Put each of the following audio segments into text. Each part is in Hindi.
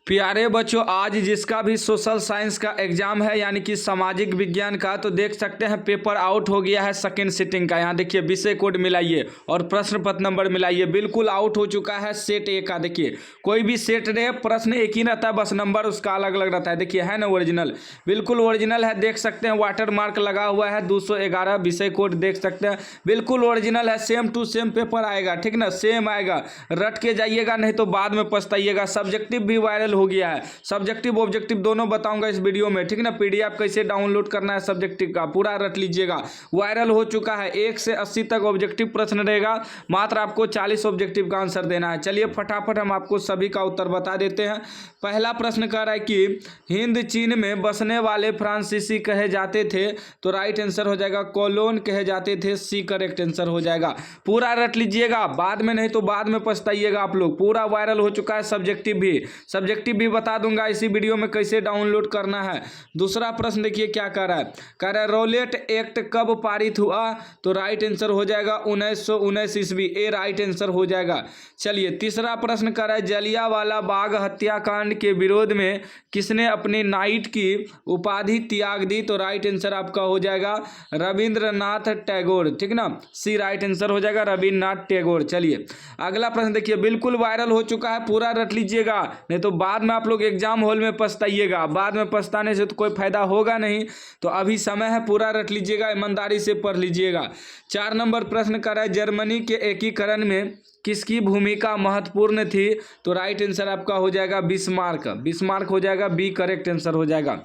प्यारे बच्चों, आज जिसका भी सोशल साइंस का एग्जाम है यानी कि सामाजिक विज्ञान का, तो देख सकते हैं पेपर आउट हो गया है सेकंड सिटिंग का। यहाँ देखिए विषय कोड मिलाइए और प्रश्न पत्र नंबर मिलाइए, बिल्कुल आउट हो चुका है सेट ए का। देखिए कोई भी सेट रहे प्रश्न एक ही रहता है, बस नंबर उसका अलग अलग रहता है। देखिए है ना ओरिजिनल, बिल्कुल ओरिजिनल है, देख सकते हैं वाटर मार्क लगा हुआ है 211 विषय कोड देख सकते हैं, बिल्कुल ओरिजिनल है, सेम टू सेम पेपर आएगा, ठीक ना, सेम आएगा, रट के जाइएगा नहीं तो बाद में पछताइएगा। सब्जेक्टिव भी वायरल हो गया है, सब्जेक्टिव ऑब्जेक्टिव दोनों बताऊंगा इस वीडियो में, ठीक ना। पीडीएफ कैसे डाउनलोड करना है सब्जेक्टिव का पूरा रट लीजिएगा, वायरल हो चुका है। 1 से 80 तक ऑब्जेक्टिव प्रश्न रहेगा, मात्र आपको 40 ऑब्जेक्टिव का आंसर देना है। चलिए फटाफट हम आपको सभी का उत्तर बता देते हैं। पहला प्रश्न कह रहा है कि हिंद चीन में बसने वाले फ्रांसीसी कहे जाते थे, तो राइट आंसर हो जाएगा कोलोन कहे जाते थे, सी करेक्ट आंसर हो जाएगा। पूरा रट लीजिएगा, बाद में नहीं तो बाद में पछताइएगा आप लोग। पूरा वायरल हो चुका है, सब्जेक्टिव भी बता दूंगा इसी वीडियो में कैसे डाउनलोड करना है। दूसरा प्रश्न देखिए क्या कह रहा है, कह रहा है रौलेट एक्ट कब पारित हुआ, तो राइट आंसर हो जाएगा 1919 ईस्वी, ए राइट आंसर हो जाएगा। चलिए तीसरा प्रश्न कह रहा है जलियांवाला बाग हत्याकांड के विरोध में किसने अपने नाइट की उपाधि त्याग दी, तो राइट आंसर आपका हो जाएगा रविंद्रनाथ टैगोर, ठीक ना, सी राइट आंसर हो जाएगा रविंद्रनाथ टैगोर। चलिए अगला प्रश्न देखिए, बिल्कुल वायरल हो चुका है, पूरा रट लीजिएगा नहीं तो बाद में आप लोग एग्जाम हॉल में पछताइएगा। बाद में पछताने से तो कोई फायदा होगा नहीं, तो अभी समय है, पूरा रट लीजिएगा, ईमानदारी से पढ़ लीजिएगा। 4 नंबर प्रश्न कर रहा है जर्मनी के एकीकरण में किसकी भूमिका महत्वपूर्ण थी, तो राइट आंसर आपका हो जाएगा बिस्मार्क हो जाएगा, बी करेक्ट आंसर हो जाएगा।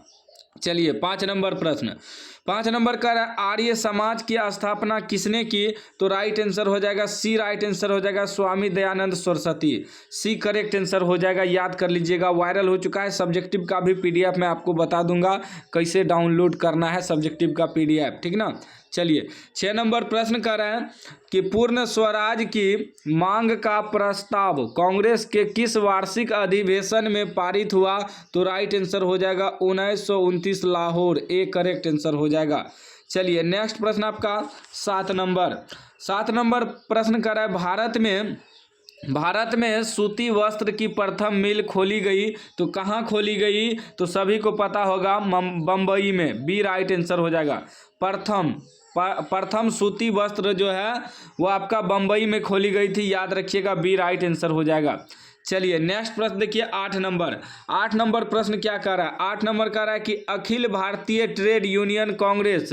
चलिए 5 नंबर प्रश्न, 5 नंबर का आर्य समाज की स्थापना किसने की, तो राइट आंसर हो जाएगा सी राइट आंसर हो जाएगा Swami Dayanand Saraswati, C correct answer हो जाएगा। याद कर लीजिएगा, वायरल हो चुका है। सब्जेक्टिव का भी पीडीएफ मैं आपको बता दूंगा कैसे डाउनलोड करना है सब्जेक्टिव का पीडीएफ, ठीक ना। चलिए 6 नंबर प्रश्न कर रहे हैं कि पूर्ण स्वराज की मांग का प्रस्ताव कांग्रेस के किस वार्षिक अधिवेशन में पारित हुआ, तो राइट आंसर हो जाएगा 1929 लाहौर, ए करेक्ट आंसर हो जाएगा। चलिए नेक्स्ट प्रश्न आपका 7 नंबर प्रश्न कर रहा है भारत में सूती वस्त्र की प्रथम मिल खोली गई, तो कहाँ खोली गई, तो सभी को पता होगा बम्बई में, बी राइट आंसर हो जाएगा। प्रथम सूती वस्त्र जो है वो आपका बम्बई में खोली गई थी, याद रखिएगा, बी राइट आंसर हो जाएगा। चलिए नेक्स्ट प्रश्न देखिए 8 नंबर प्रश्न क्या कर रहा है, 8 नंबर कह रहा है कि अखिल भारतीय ट्रेड यूनियन कांग्रेस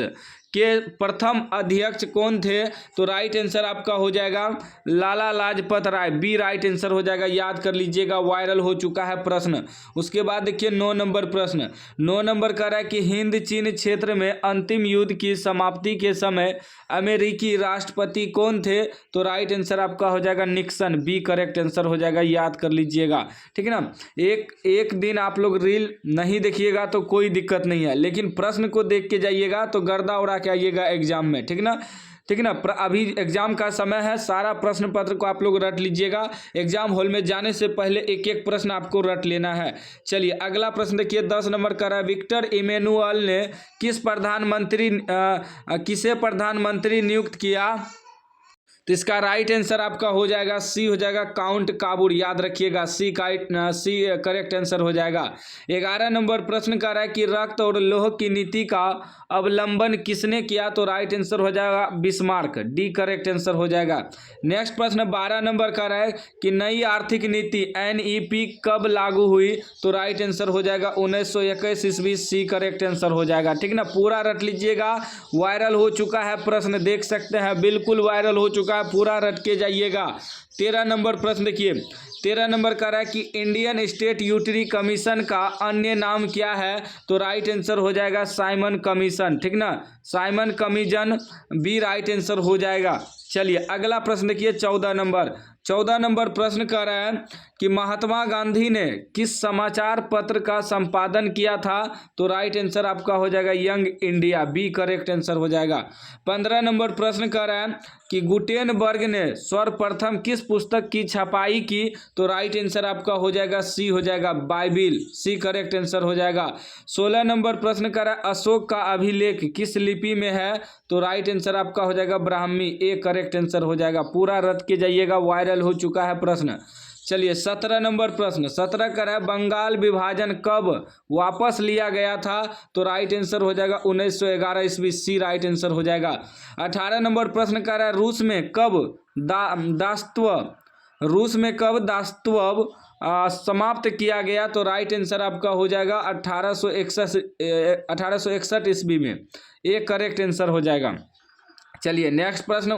के प्रथम अध्यक्ष कौन थे, तो राइट आंसर आपका हो जाएगा Lala Lajpat Rai, B right answer हो जाएगा। याद कर लीजिएगा, वायरल हो चुका है प्रश्न। उसके बाद देखिए 9 नंबर प्रश्न, 9 नंबर कह रहा है कि हिंद चीन क्षेत्र में अंतिम युद्ध की समाप्ति के समय अमेरिकी राष्ट्रपति कौन थे, तो राइट आंसर आपका हो जाएगा निक्सन, बी करेक्ट आंसर हो जाएगा। याद कर लीजिएगा, ठीक है ना। एक दिन आप लोग रील नहीं देखिएगा तो कोई दिक्कत नहीं है, लेकिन प्रश्न को देख के जाइएगा तो गर्दा उड़ा के आइएगा एग्जाम में, ठीक ना। अभी एग्जाम का समय है, सारा प्रश्न पत्र को आप लोग रट लीजिएगा। एग्जाम हॉल में जाने से पहले एक एक प्रश्न आपको रट लेना है। चलिए अगला प्रश्न देखिए 10 नंबर का है, विक्टर इमैनुअल ने किसे प्रधानमंत्री नियुक्त किया, तो इसका राइट आंसर आपका हो जाएगा सी हो जाएगा काउंट काबूर, याद रखिएगा, सी करेक्ट आंसर हो जाएगा। 11 नंबर प्रश्न कर रहा है कि रक्त और लौह की नीति का अवलंबन किसने किया, तो राइट आंसर हो जाएगा बिस्मार्क, डी करेक्ट आंसर हो जाएगा। नेक्स्ट प्रश्न 12 नंबर का है कि नई आर्थिक नीति NEP कब लागू हुई, तो राइट आंसर हो जाएगा 1921 ईस्वी, सी करेक्ट आंसर हो जाएगा, ठीक ना। पूरा रट लीजिएगा, वायरल हो चुका है प्रश्न, देख सकते हैं बिल्कुल वायरल हो चुका है, पूरा रट के जाइएगा। 13 नंबर प्रश्न देखिए, 13 नंबर कह रहा है कि इंडियन स्टेट यूटिलिटी कमीशन का अन्य नाम क्या है, तो राइट आंसर हो जाएगा साइमन कमीशन, ठीक ना, Simon Commission, B right answer हो जाएगा। चलिए अगला प्रश्न देखिए 14 नंबर प्रश्न कह रहा है कि महात्मा गांधी ने किस समाचार पत्र का संपादन किया था, तो राइट आंसर आपका हो जाएगा Young India, B correct answer हो जाएगा। 15 नंबर प्रश्न कह रहा है कि गुटेनबर्ग ने सर्वप्रथम किस पुस्तक की छपाई की, तो राइट आंसर आपका हो जाएगा सी हो जाएगा बाइबिल, सी करेक्ट आंसर हो जाएगा। 16 नंबर प्रश्न कह रहा है अशोक का अभिलेख किस लिपि में है, तो राइट आंसर आपका हो जाएगा ब्राह्मी, ए करेक्ट आंसर हो जाएगा। पूरा रट के जाइएगा, वायरल हो चुका है प्रश्न। चलिए 17 नंबर प्रश्न, 17 का है बंगाल विभाजन कब वापस लिया गया था? तो राइट आंसर हो जाएगा 1911 ईस्वी, सी राइट आंसर हो जाएगा। 18 नंबर प्रश्न का है रूस में कब दासत्व समाप्त किया गया? तो राइट आंसर आपका हो जाएगा 1861 ईस्वी में, एक करेक्ट आंसर हो जाएगा। चलिए नेक्स्ट प्रश्न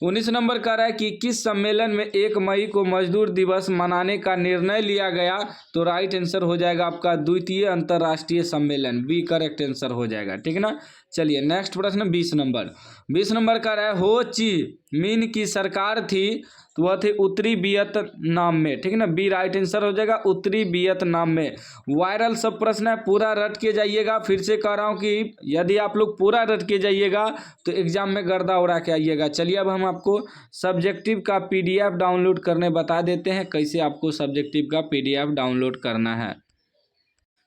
19 नंबर कह रहा है कि किस सम्मेलन में 1 मई को मजदूर दिवस मनाने का निर्णय लिया गया? तो राइट आंसर हो जाएगा आपका द्वितीय अंतर्राष्ट्रीय सम्मेलन, बी करेक्ट आंसर हो जाएगा, ठीक है ना। चलिए नेक्स्ट प्रश्न 20 नंबर कह रहा है हो ची मिन की सरकार थी तो वह थे उत्तरी वियतनाम में, ठीक है ना, बी राइट आंसर हो जाएगा उत्तरी वियतनाम में। वायरल सब प्रश्न है, पूरा रट के जाइएगा। फिर से कह रहा हूँ कि यदि आप लोग पूरा रट के जाइएगा तो एग्जाम में गर्दा उड़ा के आइएगा। चलिए अब हम आपको सब्जेक्टिव का PDF डाउनलोड करने बता देते हैं, कैसे आपको सब्जेक्टिव का PDF डाउनलोड करना है।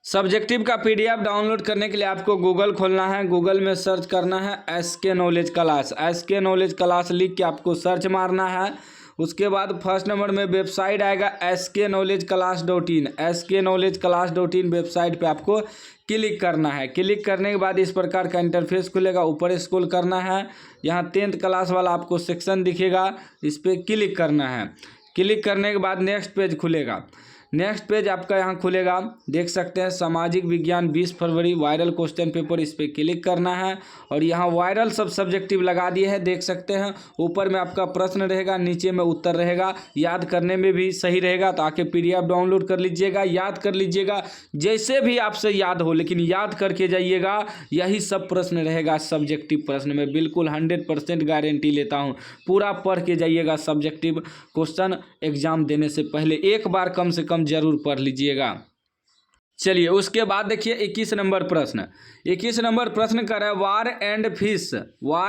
सब्जेक्टिव का PDF डाउनलोड करने के लिए आपको गूगल खोलना है, गूगल में सर्च करना है SK knowledge class, SK knowledge class लिख के आपको सर्च मारना है। उसके बाद फर्स्ट नंबर में वेबसाइट आएगा sknowledgeclass.in, sknowledgeclass.in वेबसाइट पे आपको क्लिक करना है। क्लिक करने के बाद इस प्रकार का इंटरफेस खुलेगा, ऊपर स्क्रॉल करना है, यहाँ 10th क्लास वाला आपको सेक्शन दिखेगा, इस पर क्लिक करना है। क्लिक करने के बाद नेक्स्ट पेज खुलेगा। नेक्स्ट पेज आपका यहाँ खुलेगा, देख सकते हैं सामाजिक विज्ञान 20 फरवरी वायरल क्वेश्चन पेपर, इस पर क्लिक करना है और यहाँ वायरल सब सब्जेक्टिव लगा दिए हैं, देख सकते हैं। ऊपर में आपका प्रश्न रहेगा, नीचे में उत्तर रहेगा, याद करने में भी सही रहेगा। तो आके PDF डाउनलोड कर लीजिएगा, याद कर लीजिएगा, जैसे भी आपसे याद हो, लेकिन याद करके जाइएगा। यही सब प्रश्न रहेगा सब्जेक्टिव प्रश्न में, बिल्कुल 100% गारंटी लेता हूँ। पूरा पढ़ के जाइएगा, सब्जेक्टिव क्वेश्चन एग्जाम देने से पहले एक बार कम से कम जरूर पढ़ लीजिएगा। चलिए उसके बाद देखिए 21 नंबर प्रश्न, 21 नंबर प्रश्न कर रहा है वार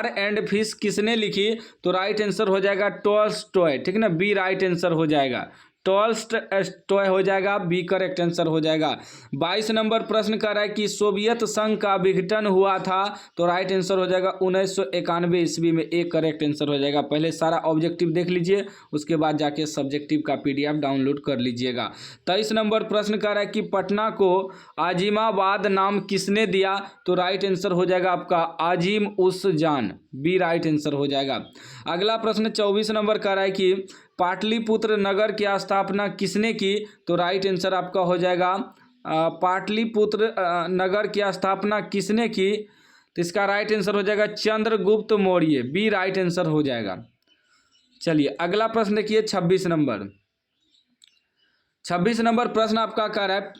एंड फिश किसने लिखी? तो राइट आंसर हो जाएगा टॉल्स्टॉय, ठीक है ना, बी राइट आंसर हो जाएगा, टॉल्स्टॉय हो जाएगा, बी करेक्ट आंसर हो जाएगा। 22 नंबर प्रश्न कर रहा है कि सोवियत संघ का विघटन हुआ था? तो राइट आंसर हो जाएगा 1991 ईस्वी में, एक करेक्ट आंसर हो जाएगा। पहले सारा ऑब्जेक्टिव देख लीजिए, उसके बाद जाके सब्जेक्टिव का PDF डाउनलोड कर लीजिएगा। 23 नंबर प्रश्न कर रहा है कि पटना को आजिमाबाद नाम किसने दिया? तो राइट आंसर हो जाएगा आपका आजिम उस जान, बी राइट आंसर हो जाएगा। अगला प्रश्न 24 नंबर कर रहा है कि पाटलिपुत्र नगर की स्थापना किसने की? तो राइट आंसर आपका हो जाएगा पाटलिपुत्र नगर की स्थापना किसने की? तो इसका राइट आंसर हो जाएगा Chandragupta Maurya, B right answer हो जाएगा। चलिए अगला प्रश्न देखिए 26 नंबर प्रश्न आपका कह रहा है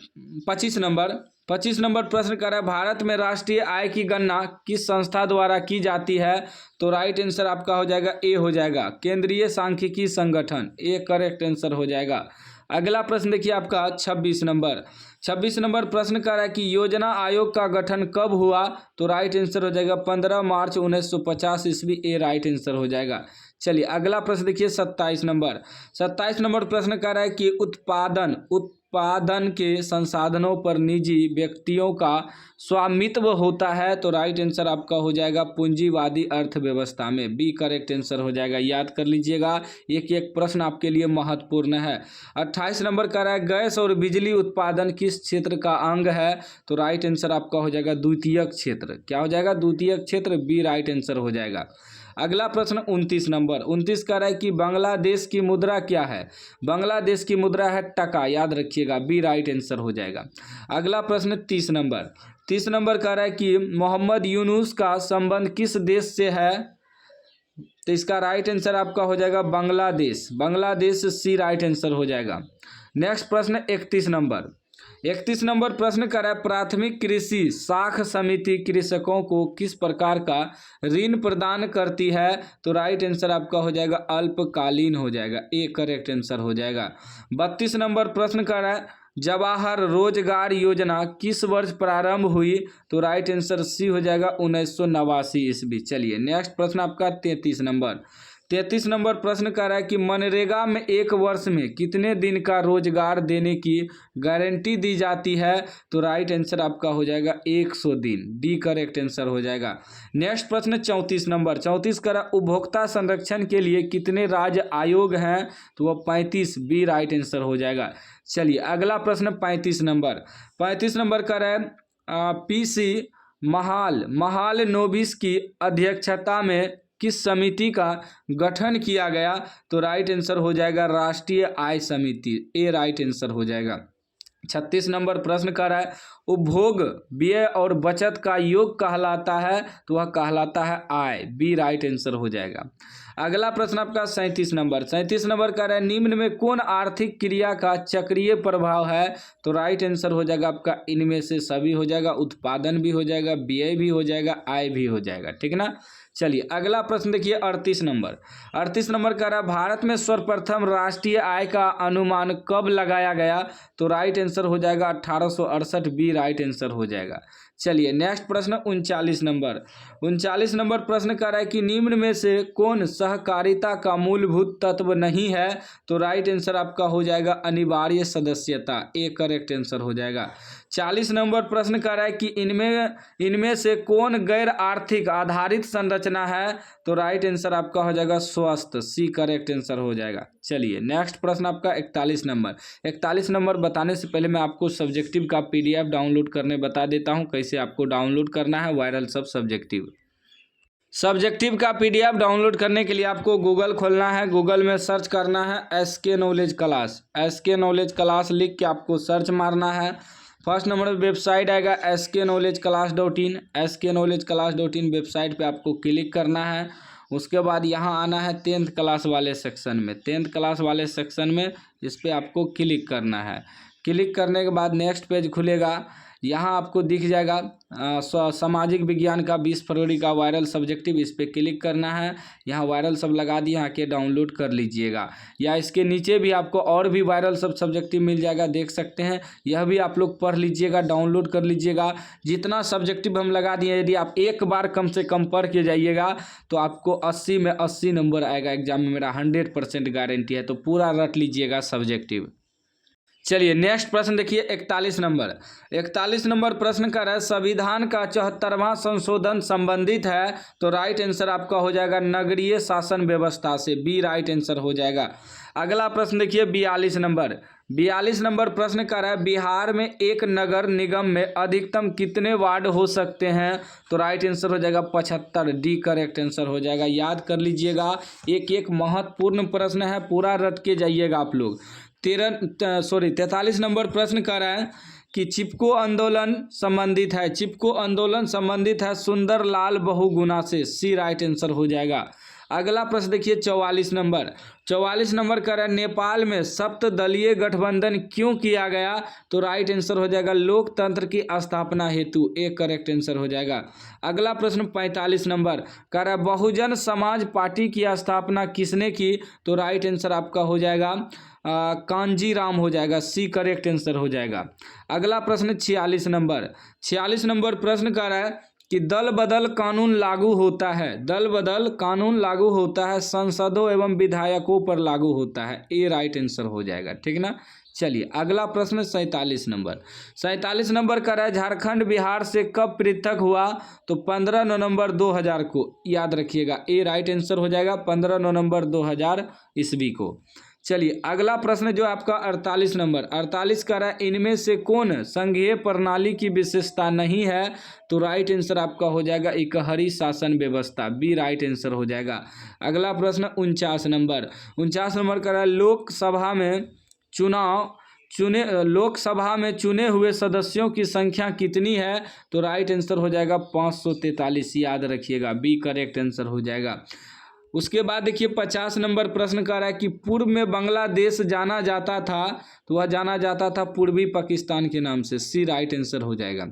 25 नंबर प्रश्न कर रहा है भारत में राष्ट्रीय आय की गणना किस संस्था द्वारा की जाती है? तो राइट आंसर आपका हो जाएगा ए हो जाएगा केंद्रीय सांख्यिकी संगठन, ए करेक्ट आंसर हो जाएगा। अगला प्रश्न देखिए आपका 26 नंबर प्रश्न कर रहा है कि योजना आयोग का गठन कब हुआ? तो राइट आंसर हो जाएगा 15 मार्च 1950 ईस्वी, ए राइट आंसर हो जाएगा। चलिए अगला प्रश्न देखिए 27 नंबर प्रश्न कर रहा है कि उत्पादन के संसाधनों पर निजी व्यक्तियों का स्वामित्व होता है? तो राइट आंसर आपका हो जाएगा पूंजीवादी अर्थव्यवस्था में, बी करेक्ट आंसर हो जाएगा। याद कर लीजिएगा, एक एक प्रश्न आपके लिए महत्वपूर्ण है। 28 नंबर का रहा है गैस और बिजली उत्पादन किस क्षेत्र का अंग है? तो राइट आंसर आपका हो जाएगा द्वितीयक क्षेत्र, क्या हो जाएगा द्वितीयक क्षेत्र, बी राइट आंसर हो जाएगा। अगला प्रश्न 29 कह रहा है कि बांग्लादेश की मुद्रा क्या है? बांग्लादेश की मुद्रा है टका, याद रखिएगा, बी राइट आंसर हो जाएगा। अगला प्रश्न 30 नंबर कह रहा है कि मोहम्मद यूनुस का संबंध किस देश से है? तो इसका राइट आंसर आपका हो जाएगा बांग्लादेश, सी राइट आंसर हो जाएगा। नेक्स्ट प्रश्न 31 नंबर प्रश्न कर रहा है प्राथमिक कृषि साख समिति कृषकों को किस प्रकार का ऋण प्रदान करती है? तो राइट आंसर आपका हो जाएगा अल्पकालीन हो जाएगा, ए करेक्ट आंसर हो जाएगा। 32 नंबर प्रश्न कर रहा है जवाहर रोजगार योजना किस वर्ष प्रारंभ हुई? तो राइट आंसर सी हो जाएगा 1989 ईस्वी। चलिए नेक्स्ट प्रश्न आपका 33 33 नंबर प्रश्न कर रहा है कि मनरेगा में एक वर्ष में कितने दिन का रोजगार देने की गारंटी दी जाती है। तो राइट आंसर आपका हो जाएगा 100 दिन, डी करेक्ट आंसर हो जाएगा। नेक्स्ट प्रश्न 34 नंबर, 34 कर रहा है उपभोक्ता संरक्षण के लिए कितने राज्य आयोग हैं। तो वह 35, बी राइट आंसर हो जाएगा। चलिए अगला प्रश्न 35 नंबर, 35 नंबर कर रहा है पीसी महाल नोबिस की अध्यक्षता में किस समिति का गठन किया गया। तो राइट आंसर हो जाएगा राष्ट्रीय आय समिति, ए राइट आंसर हो जाएगा। 36 नंबर प्रश्न कर रहा है उपभोग व्यय और बचत का योग कहलाता है। तो वह कहलाता है आय, बी राइट आंसर हो जाएगा। अगला प्रश्न आपका 37 नंबर, 37 नंबर कर रहा है निम्न में कौन आर्थिक क्रिया का चक्रीय प्रभाव है। तो राइट आंसर हो जाएगा आपका इनमें से सभी हो जाएगा, उत्पादन भी हो जाएगा, व्यय भी हो जाएगा, आय भी हो जाएगा, ठीक ना। चलिए अगला प्रश्न देखिए 38 नंबर, 38 नंबर कह रहा है भारत में सर्वप्रथम राष्ट्रीय आय का अनुमान कब लगाया गया। तो राइट आंसर हो जाएगा 1868, बी राइट आंसर हो जाएगा। चलिए नेक्स्ट प्रश्न 39 नंबर, 39 नंबर प्रश्न कर रहा है कि निम्न में से कौन सहकारिता का मूलभूत तत्व नहीं है। तो राइट आंसर आपका हो जाएगा अनिवार्य सदस्यता, ए करेक्ट आंसर हो जाएगा। 40 नंबर प्रश्न कर रहा है कि इनमें से कौन गैर आर्थिक आधारित संरचना है। तो राइट आंसर आपका हो जाएगा स्वास्थ्य, सी करेक्ट आंसर हो जाएगा। चलिए नेक्स्ट प्रश्न आपका 41 नंबर, 41 नंबर बताने से पहले मैं आपको सब्जेक्टिव का पीडीएफ डाउनलोड करने बता देता हूं कैसे आपको डाउनलोड करना है। वायरल सब सब्जेक्टिव का पीडीएफ डाउनलोड करने के लिए आपको गूगल खोलना है, गूगल में सर्च करना है SK knowledge class, SK knowledge class लिख के आपको सर्च मारना है। फर्स्ट नंबर वेबसाइट आएगा sknowledgeclass.in, sknowledgeclass.in वेबसाइट पे आपको क्लिक करना है। उसके बाद यहाँ आना है 10th क्लास वाले सेक्शन में, 10th क्लास वाले सेक्शन में इस पर आपको क्लिक करना है। क्लिक करने के बाद नेक्स्ट पेज खुलेगा, यहाँ आपको दिख जाएगा सामाजिक विज्ञान का 20 फरवरी का वायरल सब्जेक्टिव, इस पर क्लिक करना है। यहाँ वायरल सब लगा दिए, आके डाउनलोड कर लीजिएगा। या इसके नीचे भी आपको और भी वायरल सब सब्जेक्टिव मिल जाएगा, देख सकते हैं। यह भी आप लोग पढ़ लीजिएगा, डाउनलोड कर लीजिएगा। जितना सब्जेक्टिव हम लगा दिए यदि आप एक बार कम से कम पढ़ के जाइएगा तो आपको 80 में 80 नंबर आएगा एग्जाम में, मेरा 100% गारंटी है। तो पूरा रट लीजिएगा सब्जेक्टिव। चलिए नेक्स्ट प्रश्न देखिए 41 नंबर, 41 नंबर प्रश्न कर रहा है संविधान का 74वां संशोधन संबंधित है। तो राइट आंसर आपका हो जाएगा नगरीय शासन व्यवस्था से, बी राइट आंसर हो जाएगा। अगला प्रश्न देखिए 42 नंबर, 42 नंबर प्रश्न कर रहा है बिहार में एक नगर निगम में अधिकतम कितने वार्ड हो सकते हैं। तो राइट आंसर हो जाएगा 75, डी करेक्ट आंसर हो जाएगा। याद कर लीजिएगा, एक एक महत्वपूर्ण प्रश्न है, पूरा रट के जाइएगा आप लोग। 43 नंबर प्रश्न कर रहा है कि चिपको आंदोलन संबंधित है, चिपको आंदोलन संबंधित है सुंदरलाल बहुगुणा से, सी राइट आंसर हो जाएगा। अगला प्रश्न देखिए 44 नंबर, 44 नंबर कर रहा है नेपाल में सप्तदलीय गठबंधन क्यों किया गया। तो राइट आंसर हो जाएगा लोकतंत्र की स्थापना हेतु, ए करेक्ट आंसर हो जाएगा। अगला प्रश्न 45 नंबर कर रहा है बहुजन समाज पार्टी की स्थापना किसने की। तो राइट आंसर आपका हो जाएगा कांजीराम हो जाएगा, सी करेक्ट आंसर हो जाएगा। अगला प्रश्न 46 नंबर, 46 नंबर प्रश्न कर रहा है कि दल बदल कानून लागू होता है, दल बदल कानून लागू होता है सांसदों एवं विधायकों पर लागू होता है, ए राइट आंसर हो जाएगा, ठीक ना। चलिए अगला प्रश्न 47 नंबर, 47 नंबर का है झारखंड बिहार से कब पृथक हुआ। तो 15 नवंबर 2000 को, याद रखिएगा, ए राइट आंसर हो जाएगा 15 नवंबर 2000 ईस्वी को। चलिए अगला प्रश्न जो आपका 48 नंबर, 48 का है इनमें से कौन संघीय प्रणाली की विशेषता नहीं है। तो राइट आंसर आपका हो जाएगा इकहरी शासन व्यवस्था, बी राइट आंसर हो जाएगा। अगला प्रश्न 49 नंबर, 49 नंबर का है लोकसभा में चुने हुए सदस्यों की संख्या कितनी है। तो राइट आंसर हो जाएगा 543, याद रखिएगा, बी करेक्ट आंसर हो जाएगा। उसके बाद देखिए 50 नंबर प्रश्न कर रहा है कि पूर्व में बांग्लादेश जाना जाता था, तो वह जाना जाता था पूर्वी पाकिस्तान के नाम से, सी राइट आंसर हो जाएगा।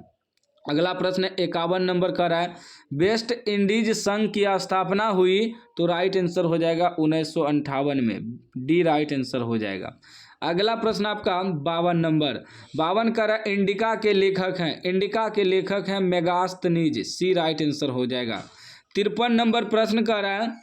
अगला प्रश्न 51 नंबर का है वेस्ट इंडीज संघ की स्थापना हुई। तो राइट आंसर हो जाएगा 1958 में, डी राइट आंसर हो जाएगा। अगला प्रश्न आपका 52 नंबर, 52 का इंडिका के लेखक हैं, इंडिका के लेखक हैं मेगास्थनीज, सी राइट आंसर हो जाएगा। 53 नंबर प्रश्न कर रहा है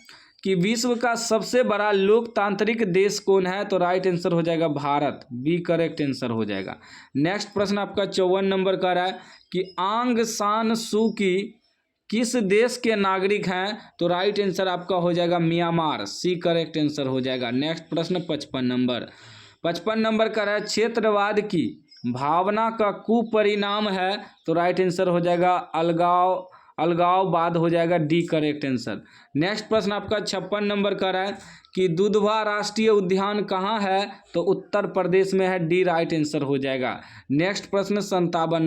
कि विश्व का सबसे बड़ा लोकतांत्रिक देश कौन है, तो राइट आंसर हो जाएगा भारत, बी करेक्ट आंसर हो जाएगा। नेक्स्ट प्रश्न आपका 54 नंबर का रहा है कि आंग सान सू की किस देश के नागरिक हैं, तो राइट आंसर आपका हो जाएगा म्यांमार, सी करेक्ट आंसर हो जाएगा। नेक्स्ट प्रश्न 55 नंबर का रहा है क्षेत्रवाद की भावना का कुपरिणाम है, तो राइट आंसर हो जाएगा अलगाववाद हो जाएगा, डी करेक्ट आंसर। नेक्स्ट प्रश्न आपका 56 नंबर का रहा है कि दुधवा राष्ट्रीय उद्यान कहाँ है, तो उत्तर प्रदेश में है, डी राइट आंसर हो जाएगा। नेक्स्ट प्रश्न 57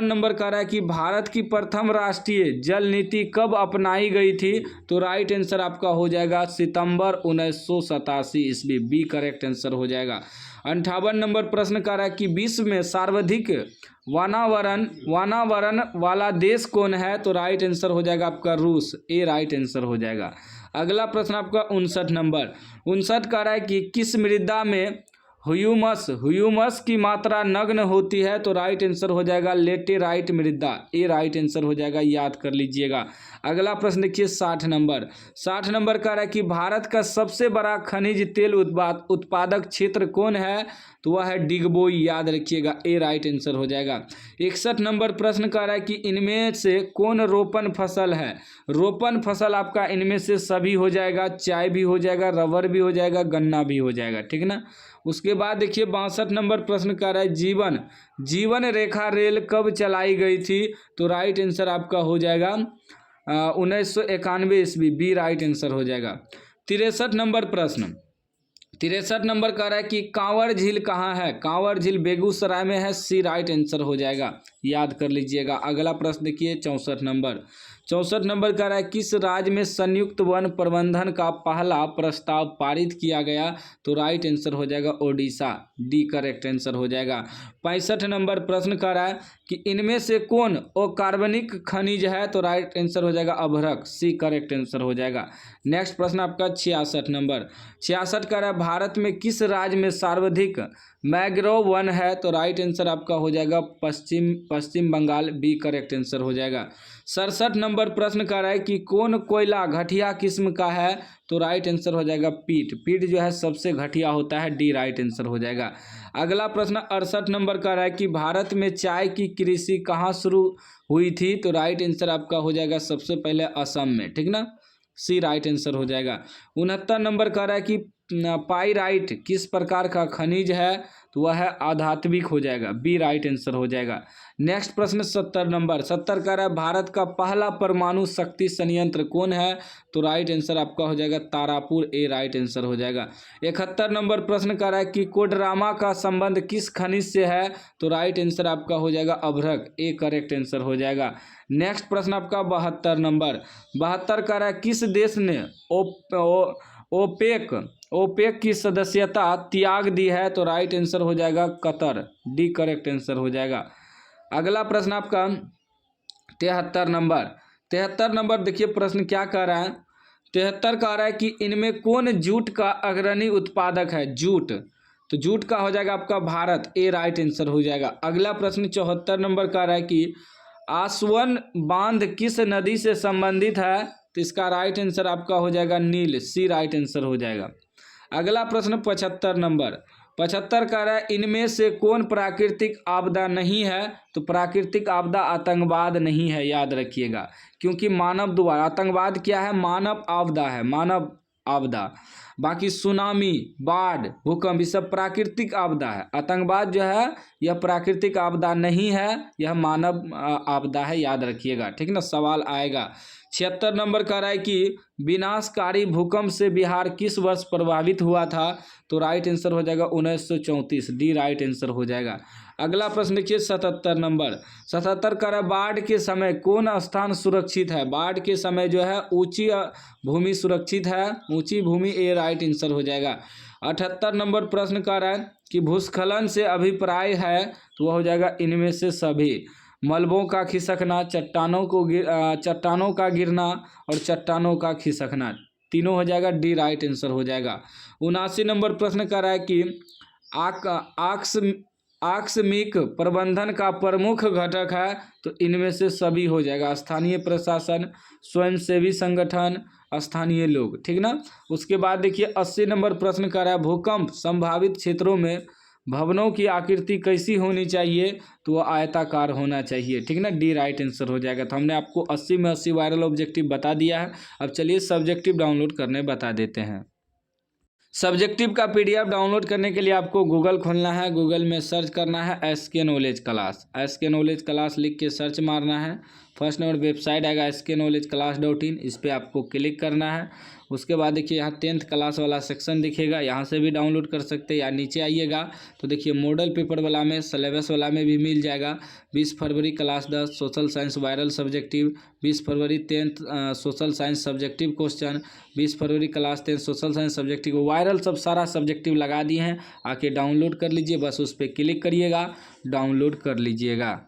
नंबर का रहा है कि भारत की प्रथम राष्ट्रीय जल नीति कब अपनाई गई थी, तो राइट आंसर आपका हो जाएगा सितंबर 1987 ईस्वी, बी करेक्ट आंसर हो जाएगा। 58 नंबर प्रश्न का रहा है कि विश्व में सर्वाधिक वानावरण वाला देश कौन है, तो राइट आंसर हो जाएगा आपका रूस, ए राइट आंसर हो जाएगा। अगला प्रश्न आपका 59 का रहा है कि किस मृदा में ह्यूमस की मात्रा नग्न होती है, तो राइट आंसर हो जाएगा लेटेराइट मृदा, ए राइट आंसर हो जाएगा, याद कर लीजिएगा। अगला प्रश्न देखिए 60 नंबर का रहा है कि भारत का सबसे बड़ा खनिज तेल उत्पादक क्षेत्र कौन है, तो वह है डिगबोई, याद रखिएगा, ए राइट आंसर हो जाएगा। 61 नंबर प्रश्न का रहा है कि इनमें से कौन रोपण फसल है, रोपण फसल आपका इनमें से सभी हो जाएगा, चाय भी हो जाएगा, रबर भी हो जाएगा, गन्ना भी हो जाएगा, ठीक ना। उसके बाद देखिए 62 नंबर प्रश्न का रहा है जीवन रेखा रेल कब चलाई गई थी, तो राइट आंसर आपका हो जाएगा 1991 ईस्वी, बी राइट आंसर हो जाएगा। 63 नंबर का रहा है कि कांवर झील कहाँ है, कांवर झील बेगूसराय में है, सी राइट आंसर हो जाएगा, याद कर लीजिएगा। अगला प्रश्न देखिए 64 नंबर का रहा है किस राज्य में संयुक्त वन प्रबंधन का पहला प्रस्ताव पारित किया गया, तो राइट आंसर हो जाएगा ओडिशा, डी करेक्ट आंसर हो जाएगा। 65 नंबर प्रश्न का रहा है कि इनमें से कौन अकार्बनिक खनिज है, तो राइट आंसर हो जाएगा अभ्रक, सी करेक्ट आंसर हो जाएगा। नेक्स्ट प्रश्न आपका 66 का रहा है भारत में किस राज्य में सर्वाधिक मैंग्रोव वन है, तो राइट आंसर आपका हो जाएगा पश्चिम बंगाल, बी करेक्ट आंसर हो जाएगा। 67 नंबर प्रश्न का रहा है कि कौन कोयला घटिया किस्म का है, तो राइट आंसर हो जाएगा पीट जो है सबसे घटिया होता है, डी राइट आंसर हो जाएगा। अगला प्रश्न 68 नंबर का रहा है कि भारत में चाय की कृषि कहाँ शुरू हुई थी, तो राइट आंसर आपका हो जाएगा सबसे पहले असम में, ठीक ना, सी राइट आंसर हो जाएगा। 69 नंबर का रहा है कि पाइराइट किस प्रकार का खनिज है, तो वह है आधात्मिक हो जाएगा, बी राइट आंसर हो जाएगा। नेक्स्ट प्रश्न 70 का रहा है भारत का पहला परमाणु शक्ति संयंत्र कौन है, तो राइट आंसर आपका हो जाएगा तारापुर, ए राइट आंसर हो जाएगा। 71 नंबर प्रश्न का रहा है कि कोडरामा का संबंध किस खनिज से है, तो राइट आंसर आपका हो जाएगा अभ्रक, ए करेक्ट आंसर हो जाएगा। नेक्स्ट प्रश्न आपका 72 का रहा है किस देश ने ओपेक की सदस्यता त्याग दी है, तो राइट आंसर हो जाएगा कतर, डी करेक्ट आंसर हो जाएगा। अगला प्रश्न आपका 73 नंबर देखिए प्रश्न क्या कह रहा है, 73 कह रहा है कि इनमें कौन जूट का अग्रणी उत्पादक है, जूट, तो जूट का हो जाएगा आपका भारत, ए राइट आंसर हो जाएगा। अगला प्रश्न 74 नंबर का रहा है कि आसवन बांध किस नदी से संबंधित है, तो इसका राइट आंसर आपका हो जाएगा नील, सी राइट आंसर हो जाएगा। अगला प्रश्न 75 का रहा है इनमें से कौन प्राकृतिक आपदा नहीं है, तो प्राकृतिक आपदा आतंकवाद नहीं है, याद रखिएगा, क्योंकि मानव द्वारा, आतंकवाद क्या है, मानव आपदा है, मानव आपदा। बाकी सुनामी, बाढ़, भूकंप, ये सब प्राकृतिक आपदा है, आतंकवाद जो है यह प्राकृतिक आपदा नहीं है, यह मानव आपदा है, याद रखिएगा, ठीक ना, सवाल आएगा। 76 नंबर का रहा है कि विनाशकारी भूकंप से बिहार किस वर्ष प्रभावित हुआ था, तो राइट आंसर हो जाएगा 1934, डी राइट आंसर हो जाएगा। अगला प्रश्न देखिए 77 का रहा है बाढ़ के समय कौन स्थान सुरक्षित है, बाढ़ के समय जो है ऊंची भूमि सुरक्षित है, ऊंची भूमि, ए राइट आंसर हो जाएगा। 78 नंबर प्रश्न का रहा है कि भूस्खलन से अभिप्राय है, तो वह हो जाएगा इनमें से सभी, मलबों का खिसकना, चट्टानों का गिरना और चट्टानों का खिसकना, तीनों हो जाएगा, डी राइट आंसर हो जाएगा। 79 नंबर प्रश्न का रहा है कि आकस्मिक प्रबंधन का प्रमुख घटक है, तो इनमें से सभी हो जाएगा। स्थानीय प्रशासन, स्वयंसेवी संगठन, स्थानीय लोग, ठीक ना। उसके बाद देखिए 80 नंबर प्रश्न कर रहा है, भूकंप संभावित क्षेत्रों में भवनों की आकृति कैसी होनी चाहिए, तो वो आयताकार होना चाहिए, ठीक ना। डी राइट आंसर हो जाएगा। तो हमने आपको 80 में 80 वायरल ऑब्जेक्टिव बता दिया है। अब चलिए सब्जेक्टिव डाउनलोड करने बता देते हैं। सब्जेक्टिव का पीडीएफ डाउनलोड करने के लिए आपको गूगल खोलना है, गूगल में सर्च करना है SK knowledge class. SK knowledge class लिख के सर्च मारना है। फर्स्ट नंबर वेबसाइट आएगा sknowledgeclass.in, इस पर आपको क्लिक करना है। उसके बाद देखिए यहाँ 10th क्लास वाला सेक्शन दिखेगा, यहाँ से भी डाउनलोड कर सकते हैं। या नीचे आइएगा तो देखिए मॉडल पेपर वाला में, सिलेबस वाला में भी मिल जाएगा। 20 फरवरी class 10 social science viral subjective, 20 फरवरी 10th social science subjective question, 20 फरवरी class 10 social science subjective viral, सब सारा सब्जेक्टिव लगा दिए हैं। आके डाउनलोड कर लीजिए, बस उस पर क्लिक करिएगा, डाउनलोड कर लीजिएगा।